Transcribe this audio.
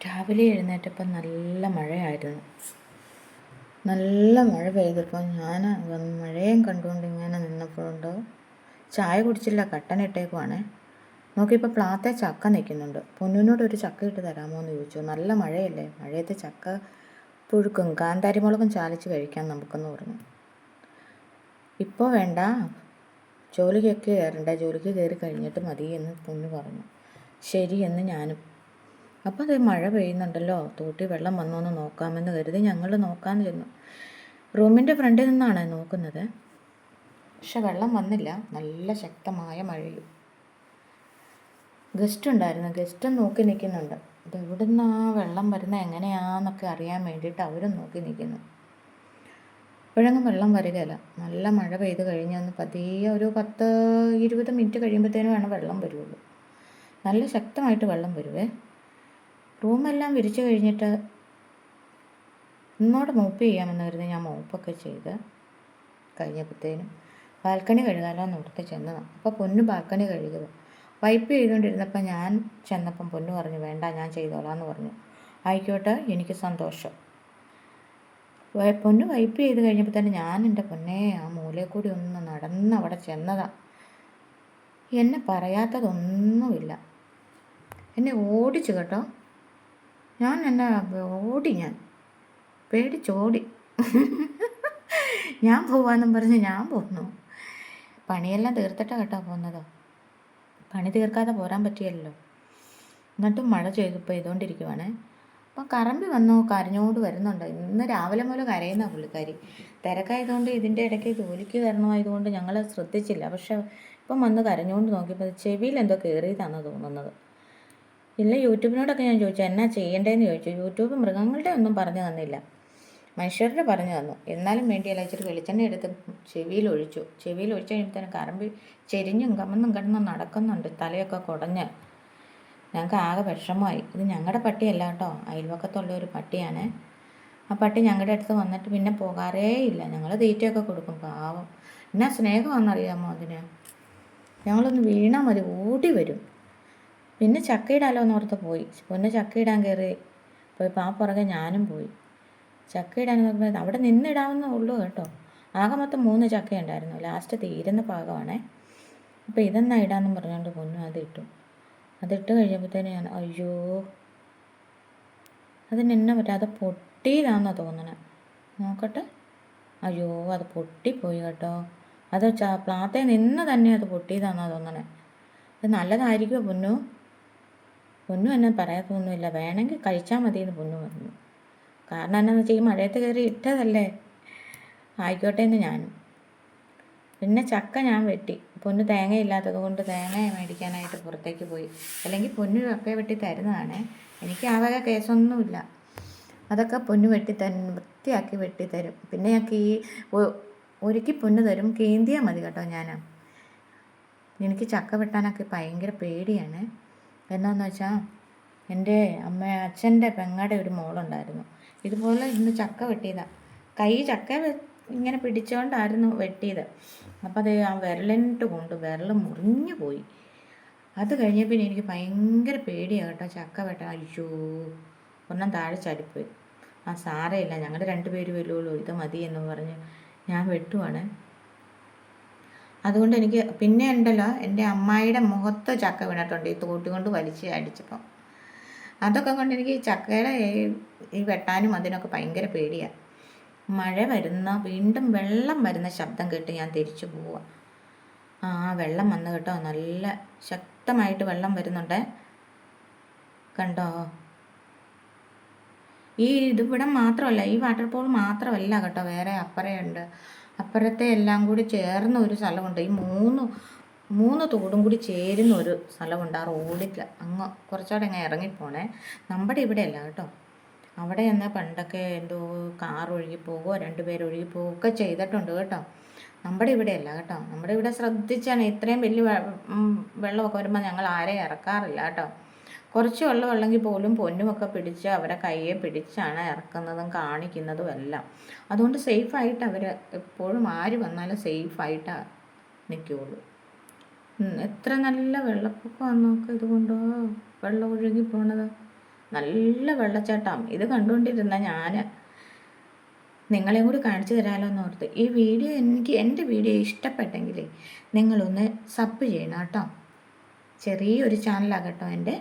രാവിലെ എഴുന്നേറ്റപ്പോൾ നല്ല മഴയായിരുന്നു. നല്ല മഴ പെയ്തപ്പോൾ ഞാൻ മഴയും കണ്ടുകൊണ്ട് ഇങ്ങനെ നിന്നപ്പോഴുണ്ട് ചായ കുടിച്ചില്ല, കട്ടൻ ഇട്ടേക്കുവാണേ. നോക്കിയപ്പോൾ പ്ലാത്തെ ചക്ക നിൽക്കുന്നുണ്ട്. പൊന്നിനോട് ഒരു ചക്ക ഇട്ട് തരാമോ എന്ന് ചോദിച്ചു. നല്ല മഴയല്ലേ, മഴയത്ത് ചക്ക പുഴുക്കും കാന്താരിമുളകും ചാലിച്ച് കഴിക്കാൻ നമുക്കെന്ന് പറഞ്ഞു. ഇപ്പോൾ വേണ്ട, ജോലിക്കൊക്കെ കയറണ്ട, ജോലിക്ക് കയറി കഴിഞ്ഞിട്ട് മതി എന്ന് പൊന്നു പറഞ്ഞു. ശരി എന്ന് ഞാനും. അപ്പോൾ അത് മഴ പെയ്യുന്നുണ്ടല്ലോ, തോട്ടി വെള്ളം വന്നോ എന്ന് നോക്കാമെന്ന് കരുതി ഞങ്ങൾ നോക്കാമെന്ന് ചെന്നു. റൂമിൻ്റെ ഫ്രണ്ടിൽ നിന്നാണ് നോക്കുന്നത്. പക്ഷെ വെള്ളം വന്നില്ല, നല്ല ശക്തമായ മഴയും. ഗസ്റ്റ് ഉണ്ടായിരുന്നു, ഗസ്റ്റും നോക്കി നിൽക്കുന്നുണ്ട്. ഇത് എവിടുന്ന് ആ വെള്ളം വരുന്നത് എങ്ങനെയാണെന്നൊക്കെ അറിയാൻ വേണ്ടിയിട്ട് അവരും നോക്കി നിൽക്കുന്നു. ഇപ്പോഴെങ്ങും വെള്ളം വരികയില്ല. നല്ല മഴ പെയ്ത് കഴിഞ്ഞൊന്ന് പതിയെ ഒരു 10-20 മിനിറ്റ് കഴിയുമ്പോഴത്തേനും വേണം വെള്ളം വരുള്ളൂ. നല്ല ശക്തമായിട്ട് വെള്ളം വരുവേ. റൂമെല്ലാം വിരിച്ചു കഴിഞ്ഞിട്ട് ഇന്നോട് മോപ്പ് ചെയ്യാമെന്ന് കരുതി ഞാൻ മോപ്പൊക്കെ ചെയ്ത് കഴിഞ്ഞപ്പോഴത്തേനും ബാൽക്കണി കഴുകാമല്ലോ എന്ന് ഓർത്ത് ചെന്നതാണ്. അപ്പോൾ പൊന്നു ബാൽക്കണി കഴുകുക. വൈപ്പ് ചെയ്തുകൊണ്ടിരുന്നപ്പോൾ ഞാൻ ചെന്നപ്പം പൊന്നു പറഞ്ഞു വേണ്ട, ഞാൻ ചെയ്തോളാം എന്ന് പറഞ്ഞു. ആയിക്കോട്ടെ, എനിക്ക് സന്തോഷം. പൊന്നു വൈപ്പ് ചെയ്ത് കഴിഞ്ഞപ്പോൾ തന്നെ ഞാൻ എൻ്റെ പൊന്നെ ആ മൂലയിൽ കൂടി ഒന്ന് നടന്ന് അവിടെ ചെന്നതാണ്. എന്നെ പറയാത്തതൊന്നുമില്ല, എന്നെ ഓടിച്ചു കേട്ടോ. ഞാൻ പേടിച്ചോടി. ഞാൻ പോവാന്നും പറഞ്ഞ് ഞാൻ പോന്നു. പണിയെല്ലാം തീർത്തിട്ടാണ് കേട്ടോ പോകുന്നത്. പണി തീർക്കാതെ പോരാൻ പറ്റിയല്ലോ. എന്നിട്ടും മഴ പെയ്തുകൊണ്ടിരിക്കുവാണ്. അപ്പം കറമ്പി വന്നു, കരഞ്ഞോണ്ട് വരുന്നുണ്ട്. ഇന്ന് രാവിലെ മുതൽ കരയുന്ന പുള്ളിക്കാരി. തിരക്കായതുകൊണ്ട് ഇതിൻ്റെ ഇടയ്ക്ക് ജോലിക്ക് കയറണമായതുകൊണ്ട് ഞങ്ങൾ ശ്രദ്ധിച്ചില്ല. പക്ഷെ ഇപ്പം വന്ന് കരഞ്ഞുകൊണ്ട് നോക്കിയപ്പോൾ ചെവിയിൽ എന്തോ കയറിയതാണെന്ന് തോന്നുന്നത്. ഇല്ല, യൂട്യൂബിനോടൊക്കെ ഞാൻ ചോദിച്ചു എന്നാ ചെയ്യേണ്ടതെന്ന് ചോദിച്ചു. യൂട്യൂബ് മൃഗങ്ങളുടെ ഒന്നും പറഞ്ഞു തന്നില്ല, മനുഷ്യരുടെ പറഞ്ഞു തന്നു. എന്നാലും വേണ്ടിയല്ല, ഇച്ചിരി വെളിച്ചെണ്ണ എടുത്ത് ചെവിയിൽ ഒഴിച്ചു കഴിയുമ്പോഴത്തേനും കറമ്പി ചെരിഞ്ഞും കമന്നും കിടന്നും നടക്കുന്നുണ്ട്, തലയൊക്കെ കുടഞ്ഞ്. ഞങ്ങൾക്ക് ആകെ വിഷമമായി. ഇത് ഞങ്ങളുടെ പട്ടിയല്ല കേട്ടോ, അയൽവക്കത്തുള്ള ഒരു പട്ടിയാണ്. ആ പട്ടി ഞങ്ങളുടെ അടുത്ത് വന്നിട്ട് പിന്നെ പോകാറേ ഇല്ല. ഞങ്ങൾ തീറ്റയൊക്കെ കൊടുക്കും. പാവം, എന്നാ സ്നേഹമാണെന്നറിയാമോ അതിന്. ഞങ്ങളൊന്ന് വീണാൽ മതി ഓടി വരും. പിന്നെ ചക്കയിടാലോ എന്നോർത്ത് പോയി. പൊന്ന് ചക്കയിടാൻ പോയപ്പോൾ ആ പുറകെ ഞാനും പോയി. ചക്കയിടാൻ നോക്കുമ്പോൾ അവിടെ നിന്നിടാവുന്നേ ഉള്ളൂ കേട്ടോ. ആകെ മൊത്തം 3 ചക്ക ഉണ്ടായിരുന്നു. ലാസ്റ്റ് തീരുന്ന പാകമാണേ. അപ്പോൾ ഇതെന്നാ ഇടാമെന്നും പറഞ്ഞുകൊണ്ട് പൊന്നു അതിട്ട് കഴിഞ്ഞപ്പോഴത്തേന് ഞാൻ അയ്യോ, അതിനെന്നെ പറ്റും, അത് പൊട്ടിയതാണെന്നാണ് തോന്നണേ. നോക്കട്ടെ. അയ്യോ, അത് പൊട്ടിപ്പോയി കേട്ടോ. അത് പ്ലാത്തേ നിന്ന് തന്നെ അത് പൊട്ടിയതാണെന്നാണ് തോന്നണേ. അത് നല്ലതായിരിക്കുമോ പൊന്നു എന്നെ പറയാത്തൊന്നുമില്ല, വേണമെങ്കിൽ കഴിച്ചാൽ മതിയെന്ന് പൊന്നു പറഞ്ഞു. കാരണം എന്നാന്ന് വെച്ചാൽ ഈ മഴയത്ത് കയറി ഇട്ടതല്ലേ. ആയിക്കോട്ടെ എന്ന് ഞാനും. പിന്നെ ചക്ക ഞാൻ വെട്ടി. പൊന്നു തേങ്ങയില്ലാത്തത് കൊണ്ട് തേങ്ങ മേടിക്കാനായിട്ട് പുറത്തേക്ക് പോയി. അല്ലെങ്കിൽ പൊന്നു ചക്ക വെട്ടി തരുന്നതാണ്. എനിക്ക് ആ വക കേസൊന്നുമില്ല. അതൊക്കെ പൊന്നു വൃത്തിയാക്കി വെട്ടിത്തരും. പിന്നെ ഞങ്ങൾക്ക് ഒരുക്കി പൊന്നു തരും, കേന്തിയാൽ മതി കേട്ടോ. എനിക്ക് ചക്ക വെട്ടാനൊക്കെ ഭയങ്കര പേടിയാണ്. എന്നാന്ന് വെച്ചാൽ എൻ്റെ അച്ഛൻ്റെ പെങ്ങടെ ഒരു മോളുണ്ടായിരുന്നു. ഇതുപോലെ ഇന്ന് ചക്ക വെട്ടിയതാണ്. ചക്ക ഇങ്ങനെ പിടിച്ചുകൊണ്ടായിരുന്നു വെട്ടിയത്. അപ്പോൾ അത് ആ വിരൽ മുറിഞ്ഞു പോയി. അത് കഴിഞ്ഞ പിന്നെ എനിക്ക് ഭയങ്കര പേടിയാണ് കേട്ടോ ചക്ക വെട്ടാൻ. അയ്യോ, ഒരെണ്ണം താഴെ ചാടിപ്പോയി. സാരമില്ല, ഞങ്ങളുടെ 2 പേര് വരുള്ളൂ, ഇത് മതി എന്ന് പറഞ്ഞ് ഞാൻ വെട്ടുവാണ്. അതുകൊണ്ട് എനിക്ക് പിന്നെ ഉണ്ടല്ലോ, എൻ്റെ അമ്മായിയുടെ മുഖത്ത് ചക്ക വീണിട്ടുണ്ട് ഈ തോട്ടി കൊണ്ട് വലിച്ച് അടിച്ചപ്പോൾ. അതൊക്കെ കൊണ്ട് എനിക്ക് ചക്കയുടെ ഈ വെട്ടാനും അതിനൊക്കെ ഭയങ്കര പേടിയാണ്. വീണ്ടും വെള്ളം വരുന്ന ശബ്ദം കേട്ട് ഞാൻ തിരിച്ചു പോവുക. വെള്ളം വന്നു കേട്ടോ, നല്ല ശക്തമായിട്ട് വെള്ളം വരുന്നുണ്ട് കണ്ടോ. ഇതിവിടെ മാത്രമല്ല, ഈ വാട്ടർഫോൾ മാത്രമല്ല കേട്ടോ, വേറെ അപ്പുറയുണ്ട്. അപ്പുറത്തെ എല്ലാം കൂടി ചേർന്ന ഒരു സ്ഥലമുണ്ട്. ഈ മൂന്ന് തോടും കൂടി ചേരുന്ന ഒരു സ്ഥലമുണ്ട്. ആ റോഡിൽ അങ്ങ് കുറച്ചുകൂടെ അങ്ങ് ഇറങ്ങിപ്പോണേ. നമ്മുടെ ഇവിടെ അല്ല കേട്ടോ. അവിടെ എന്നാൽ പണ്ടൊക്കെ എന്തോ കാർ ഒഴുകിപ്പോകുകയോ 2 പേർ ഒഴുകിപ്പോവുകയോ ഒക്കെ ചെയ്തിട്ടുണ്ട് കേട്ടോ. നമ്മുടെ ഇവിടെ അല്ല കേട്ടോ. നമ്മുടെ ഇവിടെ ശ്രദ്ധിച്ചാണ്, ഇത്രയും വലിയ വെള്ളമൊക്കെ വരുമ്പോൾ ഞങ്ങൾ ആരെയും ഇറക്കാറില്ല കേട്ടോ. കുറച്ച് വെള്ളമുള്ളെങ്കിൽ പോലും പൊന്നുമൊക്കെ പിടിച്ച് അവരെ കയ്യെ പിടിച്ചാണ് ഇറക്കുന്നതും കാണിക്കുന്നതും എല്ലാം. അതുകൊണ്ട് സേഫായിട്ട് അവർ എപ്പോഴും ആര് വന്നാലും സേഫായിട്ടാണ് നിൽക്കുകയുള്ളൂ. എത്ര നല്ല വെള്ളപ്പൊക്കമാണ് നോക്കുക. ഇതുകൊണ്ടോ വെള്ളം ഒഴുകി പോണത്. നല്ല വെള്ളച്ചാട്ടം. ഇത് കണ്ടുകൊണ്ടിരുന്ന ഞാൻ നിങ്ങളെയും കൂടി കാണിച്ചു തരാമല്ലോ എന്ന് ഓർത്ത്. ഈ വീഡിയോ എൻ്റെ വീഡിയോ ഇഷ്ടപ്പെട്ടെങ്കിൽ നിങ്ങളൊന്ന് സബ് ചെയ്യണം കേട്ടോ. ചെറിയൊരു ചാനലാകട്ടോ എൻ്റെ.